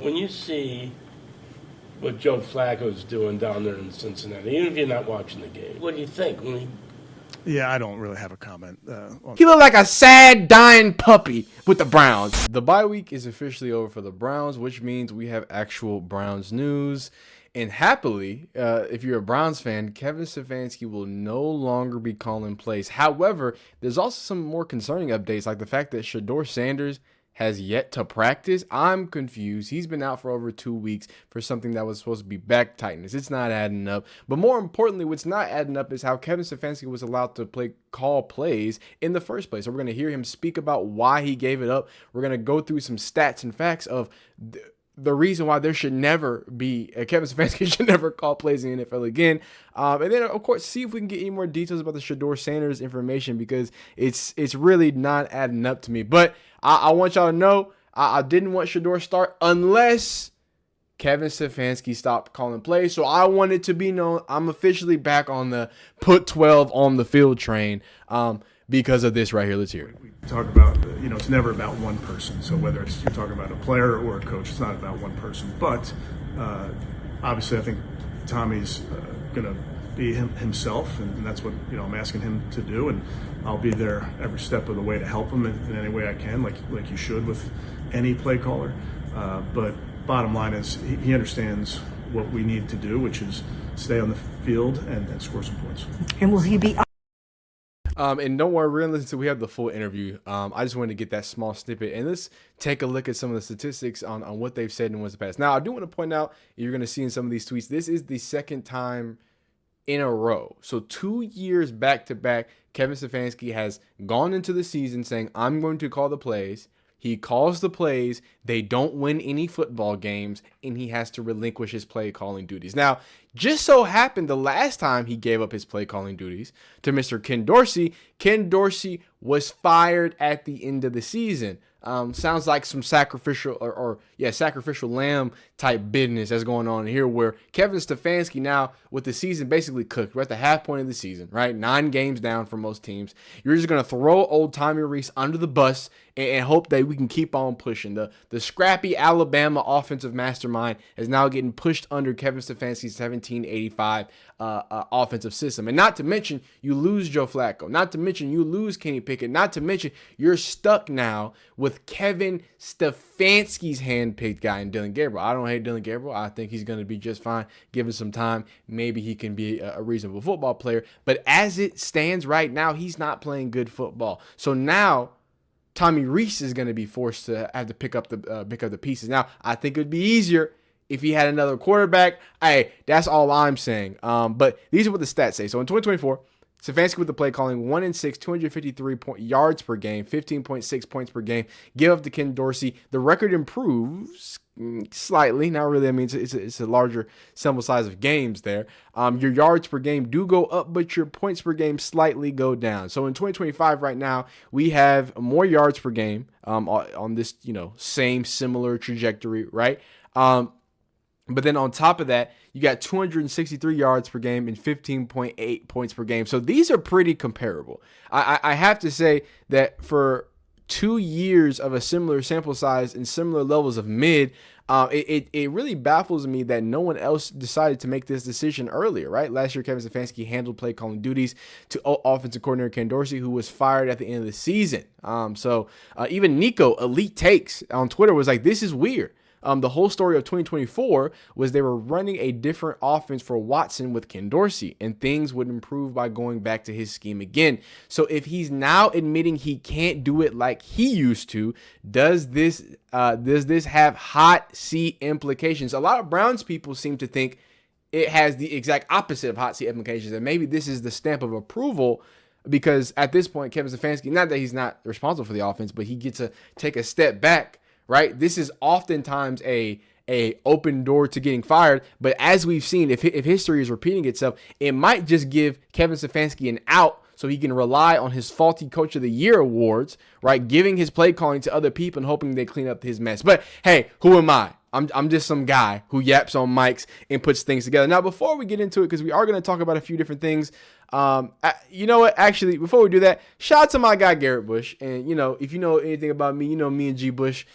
When you see what Joe Flacco's doing down there in Cincinnati, even if you're not watching the game, what do you think? Yeah, I don't really have a comment. He looked like a sad, dying puppy with the Browns. The bye week is officially over for the Browns, which means we have actual Browns news. And happily, if you're a Browns fan, Kevin Stefanski will no longer be calling plays. However, there's also some more concerning updates, like the fact that Shedeur Sanders has yet to practice. I'm confused. He's been out for over 2 weeks for something that was supposed to be back tightness. It's not adding up. But more importantly, what's not adding up is how Kevin Stefanski was allowed to call plays in the first place. So we're going to hear him speak about why he gave it up. We're going to go through some stats and facts of the reason why there should never be Kevin Stefanski should never call plays in the NFL again. And then, of course, see if we can get any more details about the Shedeur Sanders information, because it's really not adding up to me. But I want y'all to know I didn't want Shedeur start unless Kevin Stefanski stopped calling plays. So I want it to be known I'm officially back on the put 12 on the field train because of this right here. Let's hear it. We talk about, it's never about one person. So whether it's you're talking about a player or a coach, it's not about one person. But obviously, I think Tommy's going to be himself, and that's what I'm asking him to do. And I'll be there every step of the way to help him in any way I can, like you should with any play caller. But bottom line is he understands what we need to do, which is stay on the field and score some points. And will he be? And don't worry, we're going to listen to, we have the full interview. I just wanted to get that small snippet, and let's take a look at some of the statistics on what they've said in what's past. Now, I do want to point out, you're going to see in some of these tweets, this is the second time in a row. So 2 years back to back, Kevin Stefanski has gone into the season saying, I'm going to call the plays. He calls the plays, they don't win any football games, and he has to relinquish his play calling duties. Now, just so happened the last time he gave up his play calling duties to Mr. Ken Dorsey was fired at the end of the season. Sounds like some sacrificial sacrificial lamb type business that's going on here, where Kevin Stefanski now, with the season basically cooked, we're at the half point of the season, right? 9 games down for most teams. You're just going to throw old Tommy Rees under the bus and hope that we can keep on pushing. The scrappy Alabama offensive mastermind is now getting pushed under Kevin Stefanski's 1785 offensive system. And not to mention, you lose Joe Flacco. Not to mention, you lose Kenny Pickett. Not to mention, you're stuck now with Kevin Stefanski's handpicked guy in Dylan Gabriel. I don't hate Dylan Gabriel. I think he's going to be just fine. Give him some time. Maybe he can be a reasonable football player. But as it stands right now, he's not playing good football. So now Tommy Rees is going to be forced to have to pick up the pieces. Now, I think it would be easier if he had another quarterback. Hey, that's all I'm saying. But these are what the stats say. So in 2024, Stefanski with the play calling 1-6, 253 yards per game, 15.6 points per game. Give up to Ken Dorsey. The record improves slightly. Not really. I mean, it's a larger sample size of games there. Your yards per game do go up, but your points per game slightly go down. So in 2025 right now, we have more yards per game on this, same similar trajectory, right? But then on top of that, you got 263 yards per game and 15.8 points per game. So these are pretty comparable. I have to say that for 2 years of a similar sample size and similar levels of mid, it really baffles me that no one else decided to make this decision earlier, right? Last year, Kevin Stefanski handled play calling duties to offensive coordinator Ken Dorsey, who was fired at the end of the season. So even Nico, Elite Takes on Twitter, was like, this is weird. The whole story of 2024 was they were running a different offense for Watson with Ken Dorsey, and things would improve by going back to his scheme again. So if he's now admitting he can't do it like he used to, does this have hot seat implications? A lot of Browns people seem to think it has the exact opposite of hot seat implications, and maybe this is the stamp of approval. Because at this point, Kevin Stefanski, not that he's not responsible for the offense, but he gets to take a step back. Right? This is oftentimes a open door to getting fired. But as we've seen, if history is repeating itself, it might just give Kevin Stefanski an out so he can rely on his faulty Coach of the Year awards, right? Giving his play calling to other people and hoping they clean up his mess. But hey, who am I? I'm just some guy who yaps on mics and puts things together. Now, before we get into it, because we are going to talk about a few different things, You know what? Actually, before we do that, shout out to my guy Garrett Bush. And if you know anything about me, me and G Bush.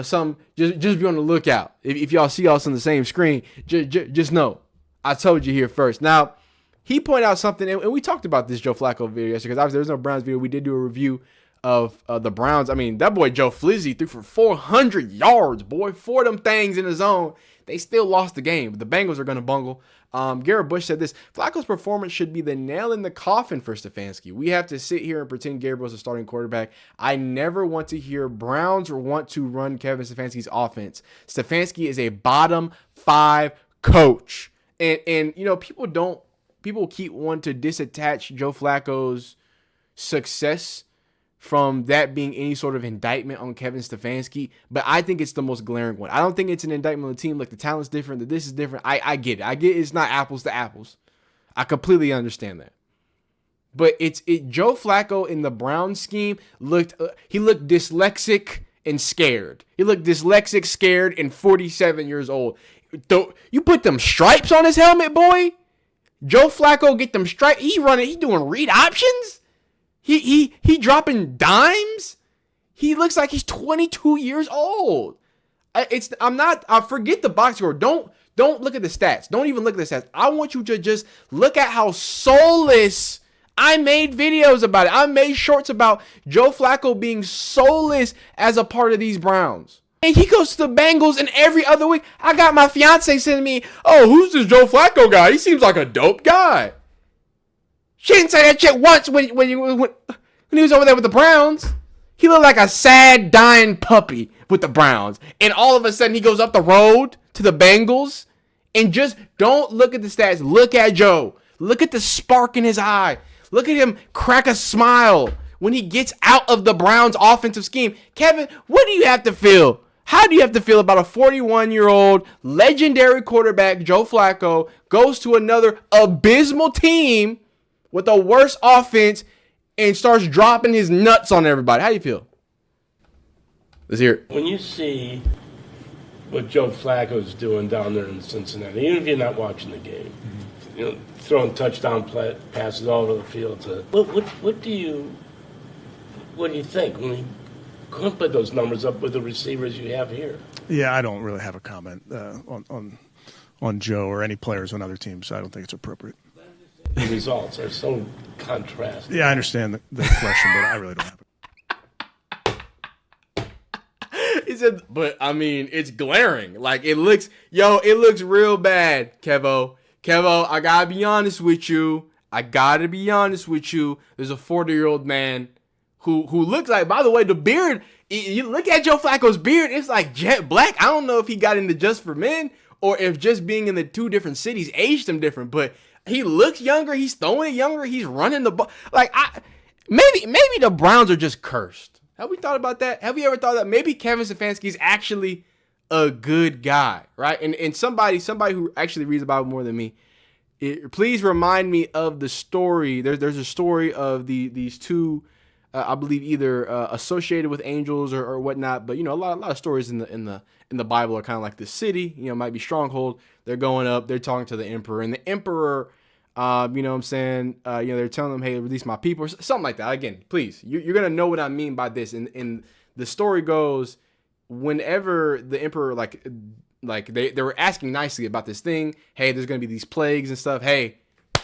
Some just be on the lookout. If y'all see us on the same screen, just know I told you here first. Now, he pointed out something, and we talked about this Joe Flacco video yesterday because obviously there's no Browns video. We did do a review of the Browns. I mean, that boy Joe Flizzy threw for 400 yards, boy. 4 of them things in the zone. They still lost the game, but the Bengals are going to bungle. Garrett Bush said this: Flacco's performance should be the nail in the coffin for Stefanski. We have to sit here and pretend Gabriel's a starting quarterback. I never want to hear Browns or want to run Kevin Stefanski's offense. Stefanski is a bottom 5 coach. And people keep wanting to disattach Joe Flacco's success from that being any sort of indictment on Kevin Stefanski, but I think it's the most glaring one. I don't think it's an indictment on the team. Like, the talent's different, that this is different. I get it. I get it's not apples to apples. I completely understand that. But Joe Flacco in the Brown scheme looked dyslexic and scared. He looked dyslexic, scared, and 47 years old. You put them stripes on his helmet, boy. Joe Flacco get them stripes. He doing read options. He dropping dimes. He looks like he's 22 years old. I forget the box score. Don't look at the stats. Don't even look at the stats. I want you to just look at how soulless. I made videos about it. I made shorts about Joe Flacco being soulless as a part of these Browns. And he goes to the Bengals, and every other week, I got my fiance sending me, "Oh, who's this Joe Flacco guy? He seems like a dope guy." She didn't say that shit once when he was over there with the Browns. He looked like a sad, dying puppy with the Browns. And all of a sudden, he goes up the road to the Bengals. And just don't look at the stats. Look at Joe. Look at the spark in his eye. Look at him crack a smile when he gets out of the Browns' offensive scheme. Kevin, what do you have to feel? How do you have to feel about a 41-year-old legendary quarterback, Joe Flacco, goes to another abysmal team with a worse offense and starts dropping his nuts on everybody? How do you feel? Let's hear it. When you see what Joe Flacco's doing down there in Cincinnati, even if you're not watching the game, throwing touchdown passes all over the field. What do you think when you couldn't put those numbers up with the receivers you have here? Yeah, I don't really have a comment on Joe or any players on other teams. I don't think it's appropriate. The results are so contrasting. Yeah, I understand the question, but I really don't have it. He said, but I mean, it's glaring. Like, it looks real bad, Kevo. I gotta be honest with you. There's a 40-year-old man who looks like, by the way, the beard, you look at Joe Flacco's beard, it's like jet black. I don't know if he got into Just for Men or if just being in the 2 different cities aged him different, but he looks younger. He's throwing it younger. He's running the ball. Like, maybe the Browns are just cursed. Have we thought about that? Have we ever thought that maybe Kevin Stefanski is actually a good guy, right? And somebody who actually reads the Bible more than me, please remind me of the story. There's a story of these 2, I believe, either associated with angels or whatnot. But a lot of stories in the Bible are kind of like the city. Might be stronghold. They're going up. They're talking to the emperor, and the emperor, what I'm saying, they're telling them, "Hey, release my people," or something like that. Again, please, you're gonna know what I mean by this. And the story goes, whenever the emperor like they were asking nicely about this thing. Hey, there's gonna be these plagues and stuff. Hey,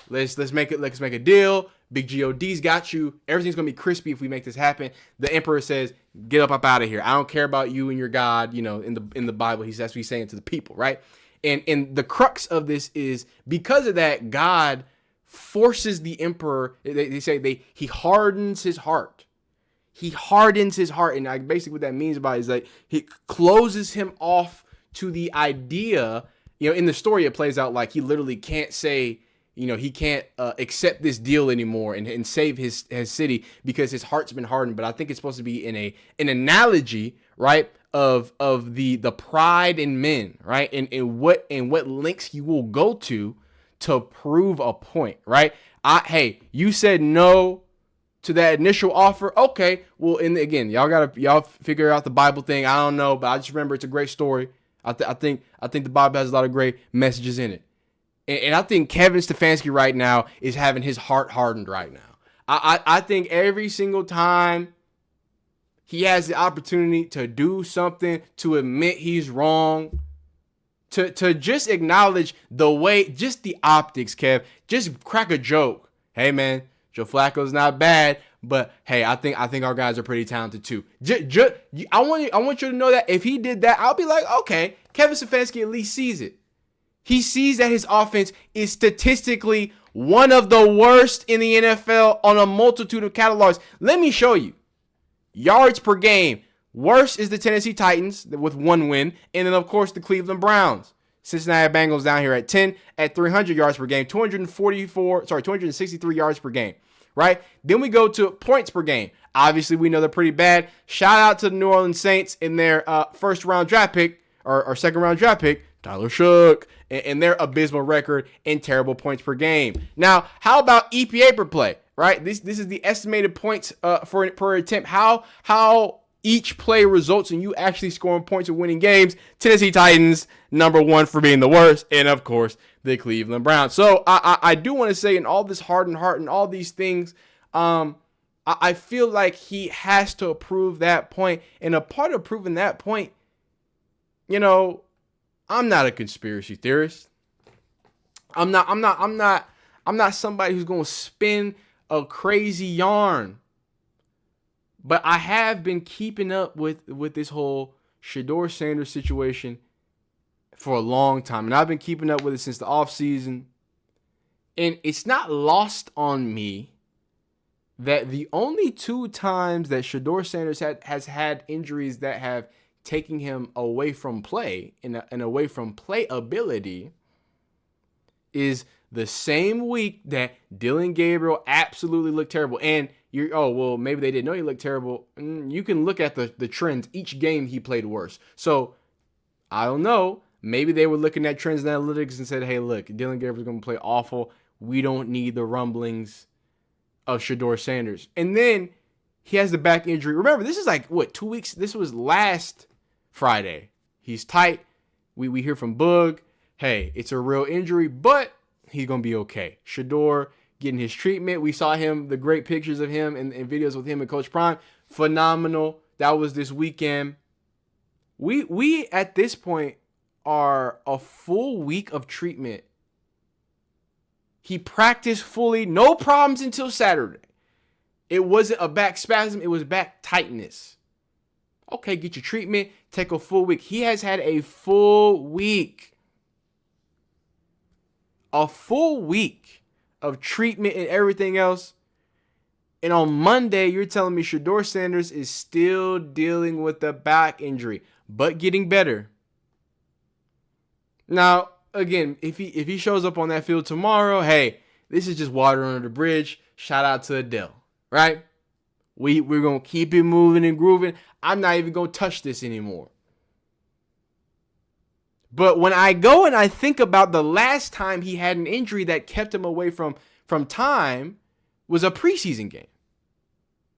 let's make a deal. Big God's got you. Everything's gonna be crispy if we make this happen. The emperor says, "Get up out of here. I don't care about you and your God." In the Bible, that's what he's saying to the people, right? And the crux of this is because of that, God forces the emperor. They say he hardens his heart. He hardens his heart, and basically what that means about it is like he closes him off to the idea. In the story, it plays out like he literally can't say. He can't accept this deal anymore and save his city because his heart's been hardened. But I think it's supposed to be in an analogy, right, of the pride in men, right, and what lengths you will go to prove a point, right? Hey, you said no to that initial offer. Okay, well, and again, y'all figure out the Bible thing. I don't know, but I just remember it's a great story. I think the Bible has a lot of great messages in it. And I think Kevin Stefanski right now is having his heart hardened right now. I think every single time he has the opportunity to do something, to admit he's wrong, to just acknowledge the way, just the optics, Kev, just crack a joke. Hey, man, Joe Flacco's not bad, but hey, I think our guys are pretty talented too. I want you to know that if he did that, I'll be like, okay, Kevin Stefanski at least sees it. He sees that his offense is statistically one of the worst in the NFL on a multitude of catalogs. Let me show you. Yards per game. Worst is the Tennessee Titans with 1 win. And then, of course, the Cleveland Browns. Cincinnati Bengals down here at 10 at 300 yards per game. 263 yards per game. Right? Then we go to points per game. Obviously, we know they're pretty bad. Shout out to the New Orleans Saints in their first-round draft pick or second-round draft pick, Tyler Shook, and their abysmal record in terrible points per game. Now, how about EPA per play? Right? This is the estimated points per attempt. How each play results in you actually scoring points and winning games. Tennessee Titans, number 1 for being the worst, and of course the Cleveland Browns. So I do want to say, in all this hardened heart and all these things, I feel like he has to prove that point. And a part of proving that point, I'm not a conspiracy theorist. I'm not somebody who's going to spin a crazy yarn. But I have been keeping up with this whole Shedeur Sanders situation for a long time. And I've been keeping up with it since the offseason. And it's not lost on me that the only 2 times that Shedeur Sanders has had injuries that have taken him away from play and away from playability is the same week that Dylan Gabriel absolutely looked terrible. And maybe they didn't know he looked terrible. You can look at the trends. Each game he played worse. So, I don't know. Maybe they were looking at trends and analytics and said, hey, look, Dylan Gabriel's going to play awful. We don't need the rumblings of Shedeur Sanders. And then he has the back injury. Remember, this is 2 weeks? This was last Friday. He's tight. We hear from Boog. Hey, it's a real injury, but he's going to be okay. Shedeur getting his treatment. We saw the great pictures of him and videos with him and Coach Prime. Phenomenal. That was this weekend. We at this point are a full week of treatment. He practiced fully, no problems until Saturday. It wasn't a back spasm, it was back tightness. Okay, get your treatment, take a full week. He has had a full week. A full week of treatment and everything else. And on Monday, you're telling me Shedeur Sanders is still dealing with the back injury, but getting better. Now, again, if he shows up on that field tomorrow, hey, this is just water under the bridge. Shout out to Adele, right? We're going to keep it moving and grooving. I'm not even going to touch this anymore. But when I go and I think about the last time he had an injury that kept him away from time was a preseason game.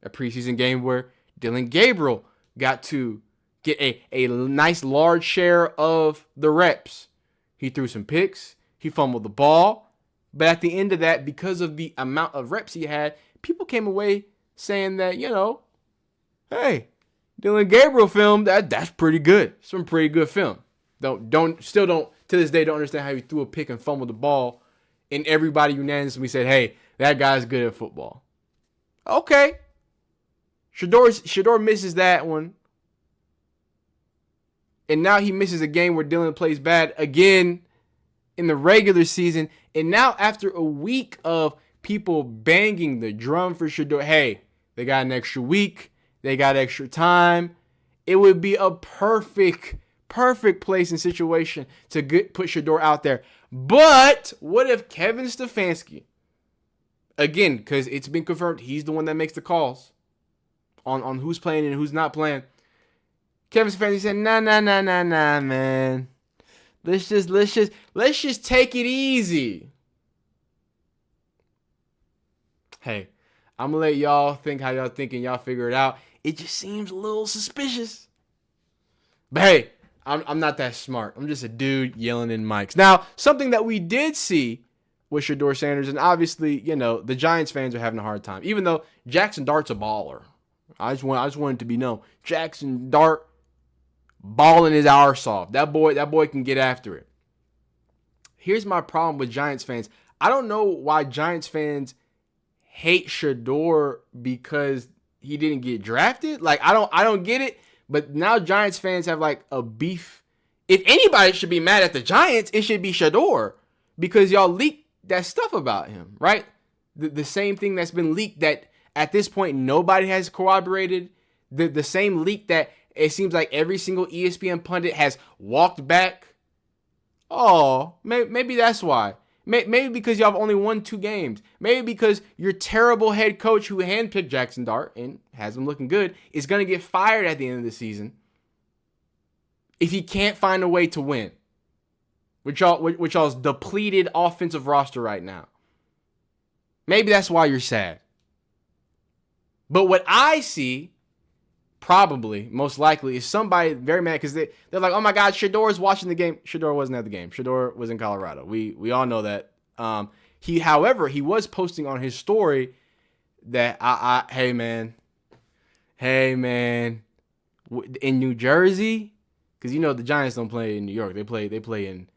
A preseason game where Dylan Gabriel got to get a nice large share of the reps. He threw some picks. He fumbled the ball. But at the end of that, because of the amount of reps he had, people came away saying that, hey, Dylan Gabriel film, that's pretty good. Some pretty good film. Don't to this day don't understand how he threw a pick and fumbled the ball, and everybody unanimously said, hey, that guy's good at football. Okay. Shedeur misses that one. And now he misses a game where Dylan plays bad again in the regular season. And now after a week of people banging the drum for Shedeur, hey, they got an extra week. They got extra time. It would be a perfect place and situation to put Shedeur out there. But what if Kevin Stefanski, again, because it's been confirmed, he's the one that makes the calls on who's playing and who's not playing. Kevin Stefanski said, nah, man. Let's just take it easy. Hey, I'm gonna let y'all think how y'all think and y'all figure it out. It just seems a little suspicious. But hey, I'm not that smart. I'm just a dude yelling in mics. Now, something that we did see with Shedeur Sanders, and obviously, the Giants fans are having a hard time, even though Jackson Dart's a baller. I just want it to be known. Jackson Dart balling his arse off. That boy can get after it. Here's my problem with Giants fans. I don't know why Giants fans hate Shedeur because he didn't get drafted. Like, I don't get it. But now Giants fans have like a beef. If anybody should be mad at the Giants, it should be Shedeur because y'all leaked that stuff about him, right? The same thing that's been leaked that at this point nobody has corroborated. The same leak that it seems like every single ESPN pundit has walked back. Oh, maybe that's why. Maybe because y'all have only won 2 games. Maybe because your terrible head coach who handpicked Jackson Dart and has him looking good is going to get fired at the end of the season if he can't find a way to win. Which y'all's depleted offensive roster right now. Maybe that's why you're sad. But what I see, probably, most likely, is somebody very mad because they're like, oh my God, Shedeur is watching the game. Shedeur wasn't at the game. Shedeur was in Colorado. We all know that. However, he was posting on his story that hey man, in New Jersey, because the Giants don't play in New York. They play in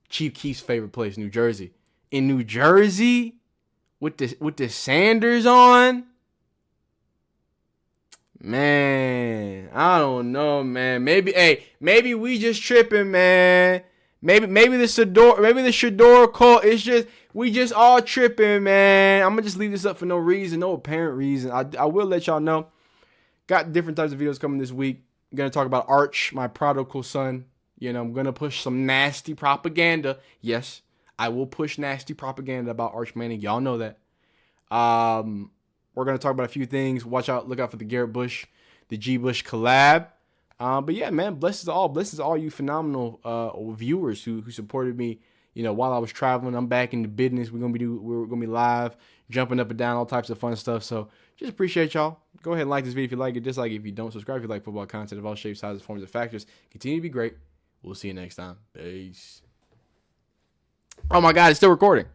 Chief Keef's favorite place, New Jersey. In New Jersey, with the Sanders on. Man, I don't know, man. Maybe we just tripping, man. Maybe the Shedeur call. It's just we just all tripping, man. I'm gonna just leave this up for no reason, no apparent reason. I will let y'all know. Got different types of videos coming this week. I'm gonna talk about Arch, my prodigal son. I'm gonna push some nasty propaganda. Yes, I will push nasty propaganda about Arch Manning. Y'all know that. We're going to talk about a few things. Look out for the Garrett Bush, the G Bush collab. But yeah, man, blessings to all you phenomenal viewers who supported me, while I was traveling. I'm back in the business. We're going to be live, jumping up and down, all types of fun stuff. So just appreciate y'all. Go ahead and like this video if you like it. Dislike it if you don't. Subscribe if you like football content of all shapes, sizes, forms, and factors. Continue to be great. We'll see you next time. Peace. Oh my God, it's still recording.